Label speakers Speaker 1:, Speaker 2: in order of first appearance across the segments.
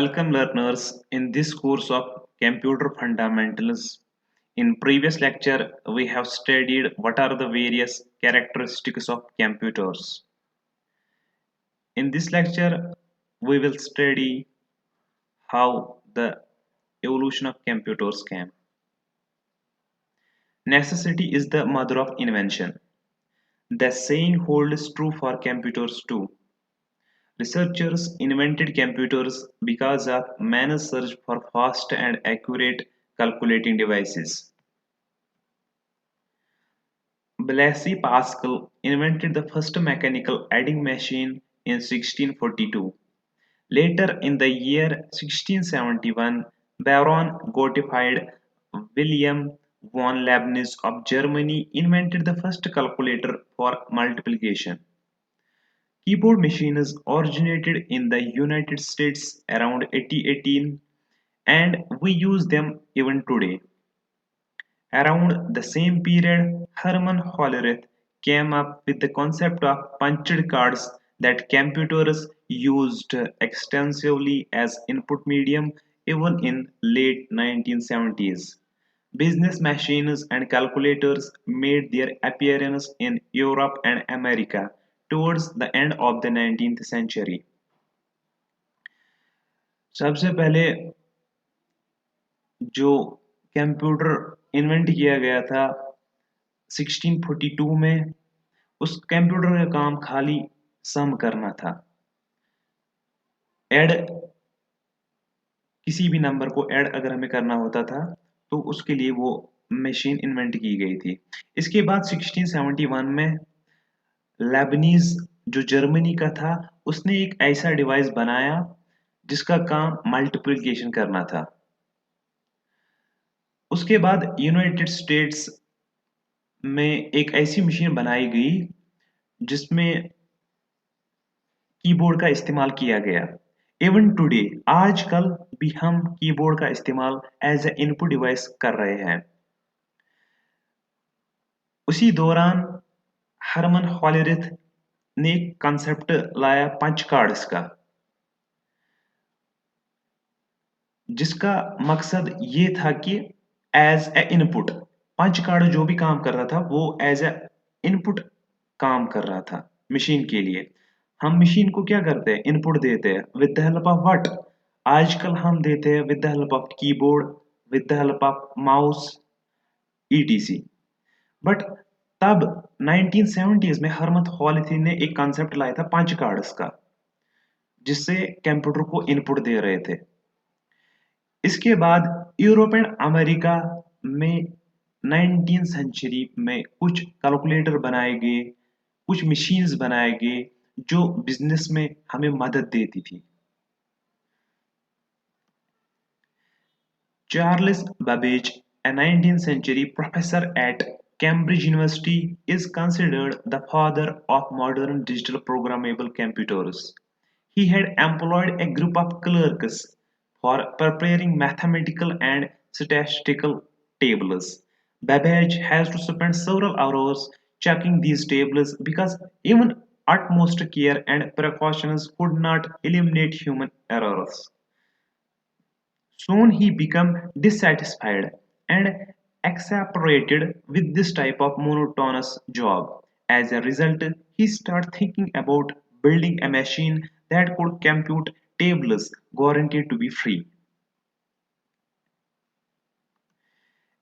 Speaker 1: Welcome learners in this course of Computer Fundamentals. In previous lecture, we have studied what are the various characteristics of computers. In this lecture, we will study how the evolution of computers came. Necessity is the mother of invention. The saying holds true for computers too. Researchers invented computers because of man's search for fast and accurate calculating devices. Blaise Pascal invented the first mechanical adding machine in 1642. Later in the year 1671, Baron Gottfried Wilhelm von Leibniz of Germany invented the first calculator for multiplication. Keyboard machines originated in the United States around 1818 and we use them even today. Around the same period, Hermann Hollerith came up with the concept of punched cards that computers used extensively as input medium even in late 1970s. Business machines and calculators made their appearance in Europe and America towards the end of the 19th century. सबसे पहले जो computer invent किया गया था 1642 में उस computer का काम खाली सम करना था ऐड किसी भी नंबर को ऐड अगर हमें करना होता था तो उसके लिए वो मशीन इन्वेंट की गई थी इसके बाद 1671 में लेबनीज जो जर्मनी का था उसने एक ऐसा डिवाइस बनाया जिसका काम मल्टीप्लिकेशन करना था उसके बाद यूनाइटेड स्टेट्स में एक ऐसी मशीन बनाई गई जिसमें कीबोर्ड का इस्तेमाल किया गया इवन टुडे आजकल भी हम कीबोर्ड का इस्तेमाल एज ए इनपुट डिवाइस कर रहे हैं उसी दौरान हरमन हॉलरिथ ने कंसेप्ट लाया पंच कार्ड्स का जिसका मकसद ये था कि as a input punch card जो भी काम कर रहा था वो एज ए इनपुट काम कर रहा था मशीन के लिए हम मशीन को क्या करते हैं इनपुट देते हैं with the help of what आजकल हम देते हैं with the help of keyboard with the help of mouse etc but तब 1970s में हरमत हॉलिथी ने एक कॉन्सेप्ट लाया था पंच कार्ड्स का जिससे कंप्यूटर को इनपुट दे रहे थे इसके बाद यूरोप एंड अमेरिका में 19th सेंचुरी में कुछ कैलकुलेटर बनाए गए कुछ मशीन्स बनाए गए जो बिजनेस में हमें मदद देती थी Charles Babbage a 19th century professor at Cambridge University is considered the father of modern digital programmable computers. He had employed a group of clerks for preparing mathematical and statistical tables. Babbage has to spend several hours checking these tables because even utmost care and precautions could not eliminate human errors. Soon he became dissatisfied and exasperated with this type of monotonous job. As a result, he started thinking about building a machine that could compute tables guaranteed to be free.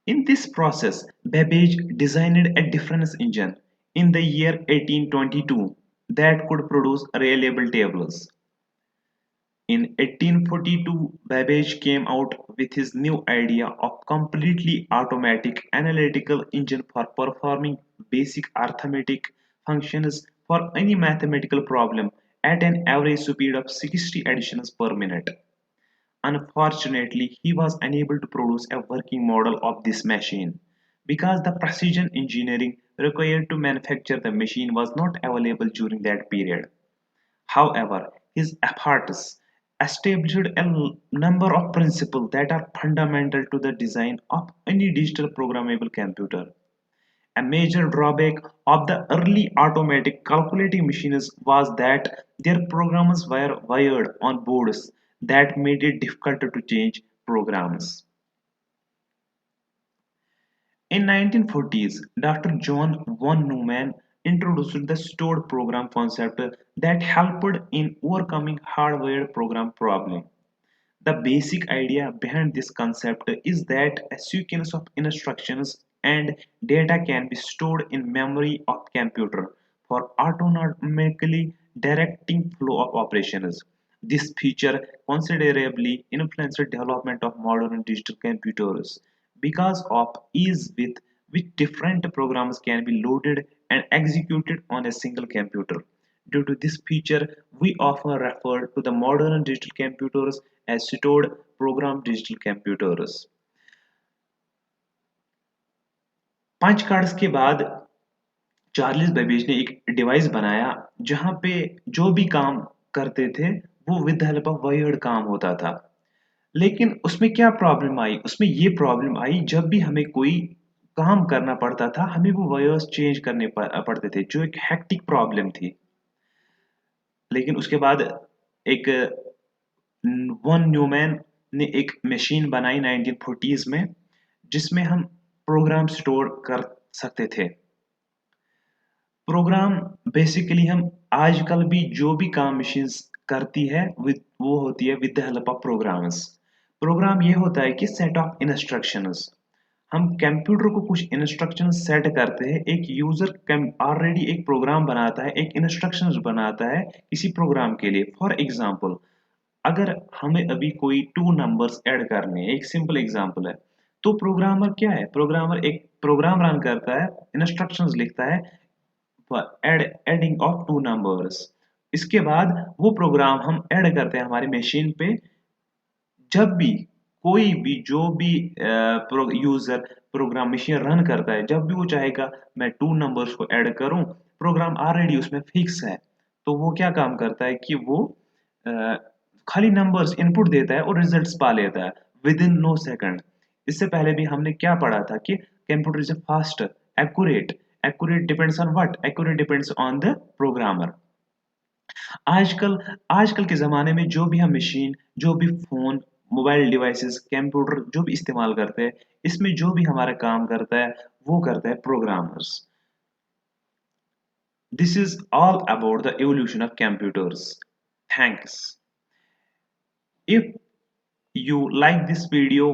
Speaker 1: In this process, Babbage designed a difference engine in the year 1822 that could produce reliable tables. In 1842, Babbage came out with his new idea of completely automatic analytical engine for performing basic arithmetic functions for any mathematical problem at an average speed of 60 additions per minute. Unfortunately, he was unable to produce a working model of this machine because the precision engineering required to manufacture the machine was not available during that period. However, his efforts established a number of principles that are fundamental to the design of any digital programmable computer. A major drawback of the early automatic calculating machines was that their programs were wired on boards that made it difficult to change programs. In 1940s, Dr. John von Neumann introduced the stored program concept that helped in overcoming hardware program problem. The basic idea behind this concept is that a sequence of instructions and data can be stored in memory of computer for automatically directing flow of operations. This feature considerably influenced the development of modern digital computers because of ease with which different programs can be loaded and executed on a single computer. Due to this feature, we often refer to the modern digital computers as stored program digital computers. Punch cards के बाद Charles Babbage ने एक device बनाया जहां पे जो भी काम करते थे वो with the help of wired काम होता था। लेकिन उसमें क्या प्रॉब्लम आई? उसमें ये प्रॉब्लम आई जब भी हमें कोई काम करना पड़ता था, हमें वो वायर्स चेंज करने पड़ते थे, जो एक हेक्टिक प्रॉब्लम थी। लेकिन उसके बाद एक वन न्यूमैन ने एक मशीन बनाई 1940s में जिसमें हम प्रोग्राम स्टोर कर सकते थे। प्रोग्राम बेसिकली हम आजकल भी जो भी काम मशीन्स करती है विद वो होती है with the help of programs. Program ये होता है कि सेट ऑफ इंस्ट्रक्शंस। हम कंप्यूटर को कुछ इंस्ट्रक्शन सेट करते हैं। एक यूजर ऑलरेडी एक प्रोग्राम बनाता है, एक इंस्ट्रक्शंस बनाता है किसी प्रोग्राम के लिए। फॉर एग्जांपल, अगर हमें अभी कोई टू नंबर्स ऐड करने हैं, एक सिंपल एग्जांपल है, तो प्रोग्रामर क्या है? प्रोग्रामर एक प्रोग्राम रन करता है, इंस्ट्रक्शंस लिखता है एडिंग ऑफ टू नंबर्स। इसके बाद वो प्रोग्राम हम ऐड करते हैं हमारी मशीन पे। जब भी कोई भी जो भी यूजर प्रोग्राम मशीन रन करता है, जब भी वो चाहेगा मैं टू नंबर्स को ऐड करूं, प्रोग्राम ऑलरेडी उसमें फिक्स है। तो वो क्या काम करता है कि वो अ, खाली नंबर्स इनपुट देता है और रिजल्ट्स पा लेता है विद इन नो सेकंड। इससे पहले भी हमने क्या पढ़ा था कि computer is fast, accurate. Accurate depends on what? Accurate depends on the programmer. आजकल आजकल के ज़माने में जो भी हम मशीन, जो भी फ़ोन, मोबाइल डिवाइसेस, कंप्यूटर जो भी इस्तेमाल करते हैं, इसमें जो भी हमारा काम करता है, वो करता है programmers. This is all about the evolution of computers. Thanks. If you like this video,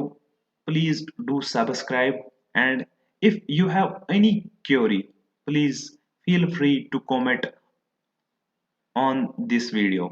Speaker 1: please do subscribe, and if you have any query, please feel free to comment on this video.